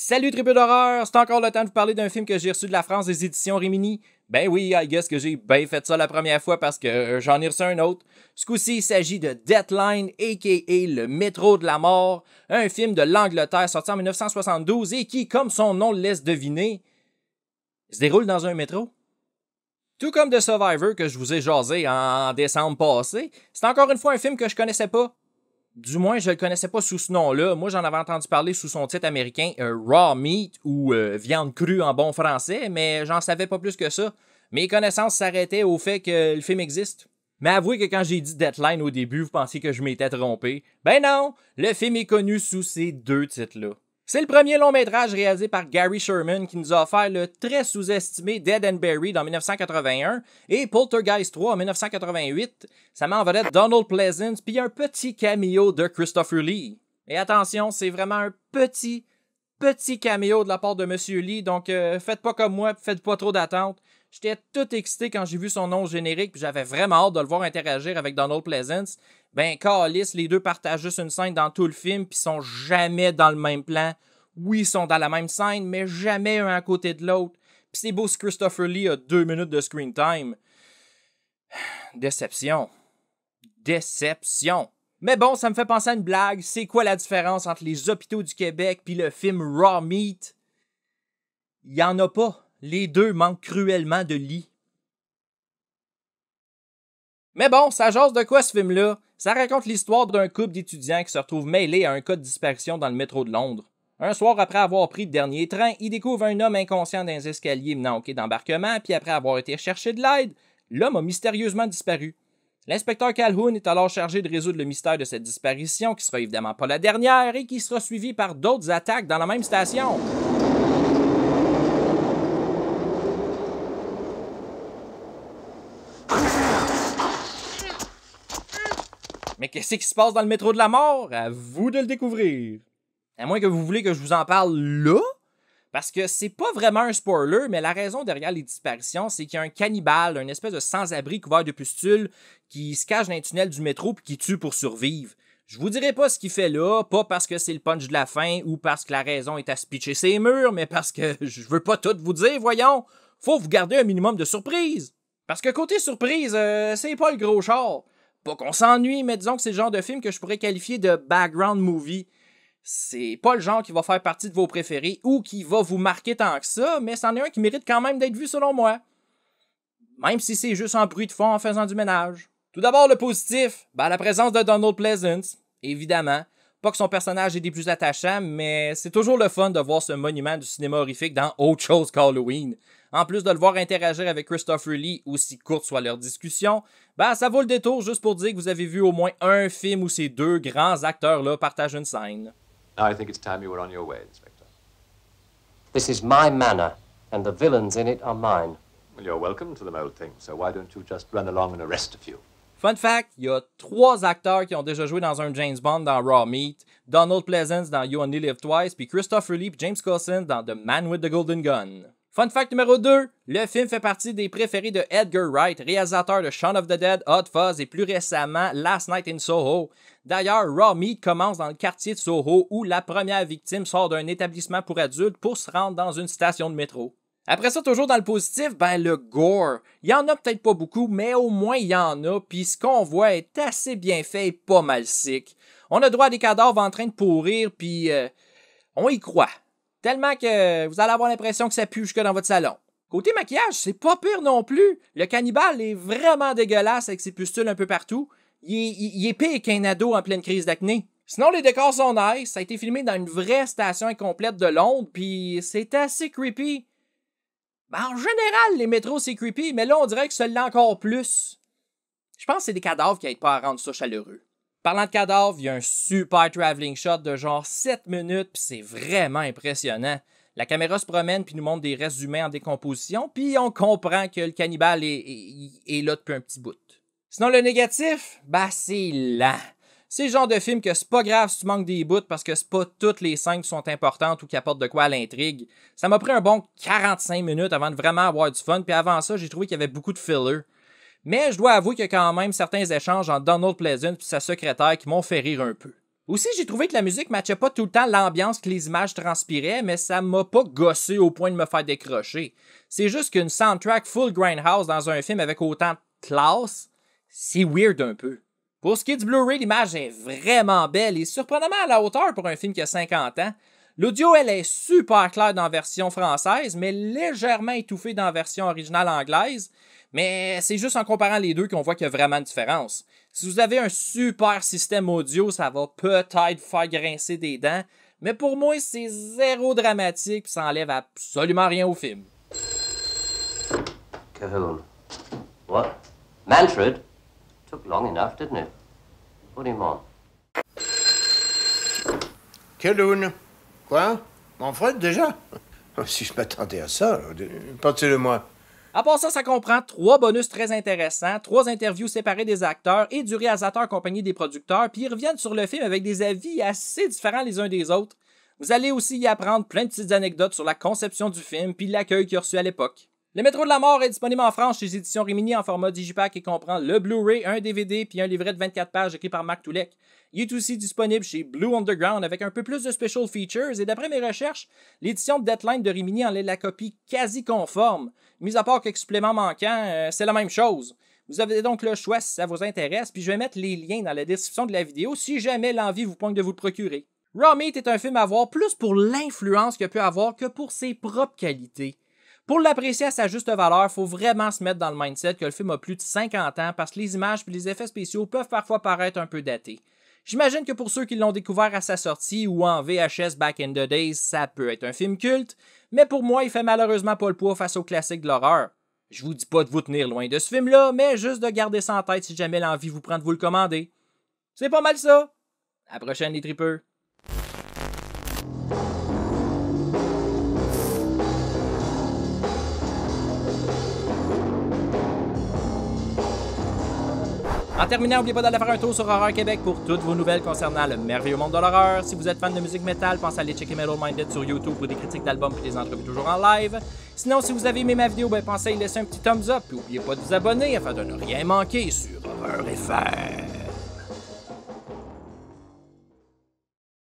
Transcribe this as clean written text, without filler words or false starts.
Salut tribu d'horreur, c'est encore le temps de vous parler d'un film que j'ai reçu de la France des éditions Rimini. Ben oui, I guess que j'ai bien fait ça la première fois parce que j'en ai reçu un autre. Ce coup-ci, il s'agit de Deathline, a.k.a. Le métro de la mort, un film de l'Angleterre sorti en 1972 et qui, comme son nom le laisse deviner, se déroule dans un métro. Tout comme The Survivor que je vous ai jasé en décembre passé, c'est encore une fois un film que je connaissais pas. Du moins, je le connaissais pas sous ce nom-là. Moi, j'en avais entendu parler sous son titre américain Raw Meat ou Viande crue en bon français, mais j'en savais pas plus que ça. Mes connaissances s'arrêtaient au fait que le film existe. Mais avouez que quand j'ai dit Deathline au début, vous pensiez que je m'étais trompé. Ben non, le film est connu sous ces deux titres-là. C'est le premier long-métrage réalisé par Gary Sherman qui nous a offert le très sous-estimé Dead and Buried en 1981 et Poltergeist 3 en 1988. Ça met en vedette Donald Pleasence puis un petit cameo de Christopher Lee. Et attention, c'est vraiment un petit cameo de la part de Monsieur Lee, donc faites pas comme moi, faites pas trop d'attente. J'étais tout excité quand j'ai vu son nom générique puis j'avais vraiment hâte de le voir interagir avec Donald Pleasence. Ben, câlisse, les deux partagent juste une scène dans tout le film puis sont jamais dans le même plan. Oui, ils sont dans la même scène, mais jamais un à côté de l'autre. Puis c'est beau si Christopher Lee a 2 minutes de screen time. Déception. Mais bon, ça me fait penser à une blague. C'est quoi la différence entre les hôpitaux du Québec puis le film Raw Meat? Il y en a pas. Les deux manquent cruellement de lits. Mais bon, ça jase de quoi ce film-là? Ça raconte l'histoire d'un couple d'étudiants qui se retrouve mêlés à un cas de disparition dans le métro de Londres. Un soir, après avoir pris le dernier train, ils découvrent un homme inconscient dans les escaliers menant au quai d'embarquement, puis après avoir été chercher de l'aide, l'homme a mystérieusement disparu. L'inspecteur Calhoun est alors chargé de résoudre le mystère de cette disparition, qui sera évidemment pas la dernière, et qui sera suivie par d'autres attaques dans la même station. Mais qu'est-ce qui se passe dans le métro de la mort? À vous de le découvrir. À moins que vous voulez que je vous en parle là? Parce que c'est pas vraiment un spoiler, mais la raison derrière les disparitions, c'est qu'il y a un cannibale, une espèce de sans-abri couvert de pustules, qui se cache dans les tunnels du métro puis qui tue pour survivre. Je vous dirai pas ce qu'il fait là, pas parce que c'est le punch de la fin ou parce que la raison est à se pitcher ses murs, mais parce que je veux pas tout vous dire, voyons. Faut vous garder un minimum de surprise. Parce que côté surprise, c'est pas le gros char. Pas qu'on s'ennuie, mais disons que c'est le genre de film que je pourrais qualifier de background movie. C'est pas le genre qui va faire partie de vos préférés ou qui va vous marquer tant que ça, mais c'en est un qui mérite quand même d'être vu selon moi. Même si c'est juste un bruit de fond en faisant du ménage. Tout d'abord, le positif, la présence de Donald Pleasence, évidemment. Pas que son personnage est des plus attachants, mais c'est toujours le fun de voir ce monument du cinéma horrifique dans autre chose qu'Halloween. En plus de le voir interagir avec Christopher Lee, aussi courte soit leur discussion, ça vaut le détour juste pour dire que vous avez vu au moins un film où ces deux grands acteurs-là partagent une scène. Now I think it's time you were on your way, Inspector. This is my manor, and the villains in it are mine. Well, you're welcome to them old things, so why don't you just run along and arrest a few? Fun fact, il y a 3 acteurs qui ont déjà joué dans un James Bond dans Raw Meat, Donald Pleasence dans You Only Live Twice, puis Christopher Lee et James Coulson dans The Man with the Golden Gun. Fun fact numéro 2, le film fait partie des préférés de Edgar Wright, réalisateur de Shaun of the Dead, Hot Fuzz et plus récemment Last Night in Soho. D'ailleurs, Raw Meat commence dans le quartier de Soho où la première victime sort d'un établissement pour adultes pour se rendre dans une station de métro. Après ça, toujours dans le positif, le gore. Il y en a peut-être pas beaucoup, mais au moins il y en a, puis ce qu'on voit est assez bien fait et pas mal sick. On a droit à des cadavres en train de pourrir, puis on y croit. Tellement que vous allez avoir l'impression que ça pue jusque dans votre salon. Côté maquillage, c'est pas pire non plus. Le cannibale est vraiment dégueulasse avec ses pustules un peu partout. Il est pire qu'un ado en pleine crise d'acné. Sinon, les décors sont nice. Ça a été filmé dans une vraie station incomplète de Londres, puis c'est assez creepy. En général, les métros, c'est creepy, mais là, on dirait que ça l'est encore plus. Je pense que c'est des cadavres qui n'aident pas à rendre ça chaleureux. Parlant de cadavres, il y a un super travelling shot de genre 7 minutes, puis c'est vraiment impressionnant. La caméra se promène puis nous montre des restes humains en décomposition, puis on comprend que le cannibale est là depuis un petit bout. Sinon, le négatif, c'est lent. C'est le genre de film que c'est pas grave si tu manques des bouts parce que c'est pas toutes les scènes qui sont importantes ou qui apportent de quoi à l'intrigue. Ça m'a pris un bon 45 minutes avant de vraiment avoir du fun, puis avant ça, j'ai trouvé qu'il y avait beaucoup de filler. Mais je dois avouer qu'il y a quand même certains échanges entre Donald Pleasence et sa secrétaire qui m'ont fait rire un peu. Aussi, j'ai trouvé que la musique matchait pas tout le temps l'ambiance que les images transpiraient, mais ça m'a pas gossé au point de me faire décrocher. C'est juste qu'une soundtrack full grindhouse dans un film avec autant de classe, c'est weird un peu. Pour ce qui est du Blu-ray, l'image est vraiment belle et surprenamment à la hauteur pour un film qui a 50 ans. L'audio, elle est super claire dans la version française, mais légèrement étouffée dans la version originale anglaise. Mais c'est juste en comparant les deux qu'on voit qu'il y a vraiment une différence. Si vous avez un super système audio, ça va peut-être faire grincer des dents, mais pour moi, c'est zéro dramatique et ça enlève absolument rien au film. Cahoon. What? Manfred? Took long enough, didn't it? Put him on. Cahoon. Quoi? Manfred, déjà? Si je m'attendais à ça, pensez-le-moi. À part ça, ça comprend 3 bonus très intéressants, 3 interviews séparées des acteurs et du réalisateur accompagné des producteurs, puis ils reviennent sur le film avec des avis assez différents les uns des autres. Vous allez aussi y apprendre plein de petites anecdotes sur la conception du film puis l'accueil qu'il a reçu à l'époque. Le Métro de la Mort est disponible en France chez les éditions Rimini en format Digipack et comprend le Blu-ray, un DVD puis un livret de 24 pages écrit par Marc Toulek. Il est aussi disponible chez Blue Underground avec un peu plus de special features et d'après mes recherches, l'édition de Deadline de Rimini en est la copie quasi conforme. Mis à part quelques suppléments manquants, c'est la même chose. Vous avez donc le choix si ça vous intéresse, puis je vais mettre les liens dans la description de la vidéo si jamais l'envie vous pointe de vous le procurer. Raw Meat est un film à voir plus pour l'influence qu'il peut avoir que pour ses propres qualités. Pour l'apprécier à sa juste valeur, il faut vraiment se mettre dans le mindset que le film a plus de 50 ans parce que les images et les effets spéciaux peuvent parfois paraître un peu datés. J'imagine que pour ceux qui l'ont découvert à sa sortie ou en VHS back in the days, ça peut être un film culte, mais pour moi, il fait malheureusement pas le poids face aux classiques de l'horreur. Je vous dis pas de vous tenir loin de ce film-là, mais juste de garder ça en tête si jamais l'envie vous prend de vous le commander. C'est pas mal ça! À la prochaine les tripeux! En terminant, n'oubliez pas d'aller faire un tour sur Horreur Québec pour toutes vos nouvelles concernant le merveilleux monde de l'horreur. Si vous êtes fan de musique métal, pensez à aller checker Metal Minded sur YouTube pour des critiques d'albums et des entrevues toujours en live. Sinon, si vous avez aimé ma vidéo, pensez à y laisser un petit thumbs up et n'oubliez pas de vous abonner afin de ne rien manquer sur Horreur FR.